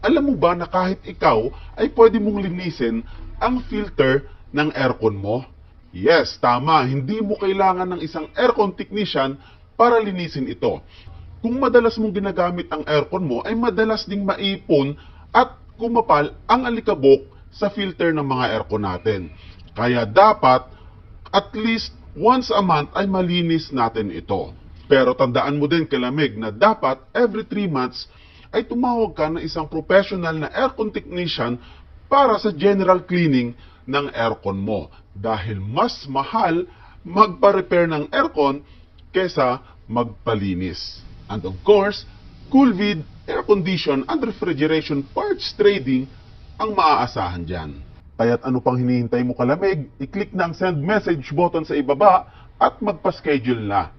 Alam mo ba na kahit ikaw ay pwede mong linisin ang filter ng aircon mo? Yes, tama. Hindi mo kailangan ng isang aircon technician para linisin ito. Kung madalas mong ginagamit ang aircon mo, ay madalas ding maipon at kumapal ang alikabok sa filter ng mga aircon natin. Kaya dapat at least once a month ay malinis natin ito. Pero tandaan mo din, kalamig, na dapat every 3 months ay tumawag ka ng isang professional na aircon technician para sa general cleaning ng aircon mo. Dahil mas mahal magpa-repair ng aircon kesa magpalinis. And of course, Coolvid Air Condition and Refrigeration Parts Trading ang maaasahan dyan. Kaya't ano pang hinihintay mo, kalamig? I-click na ang send message button sa ibaba at magpa-schedule na.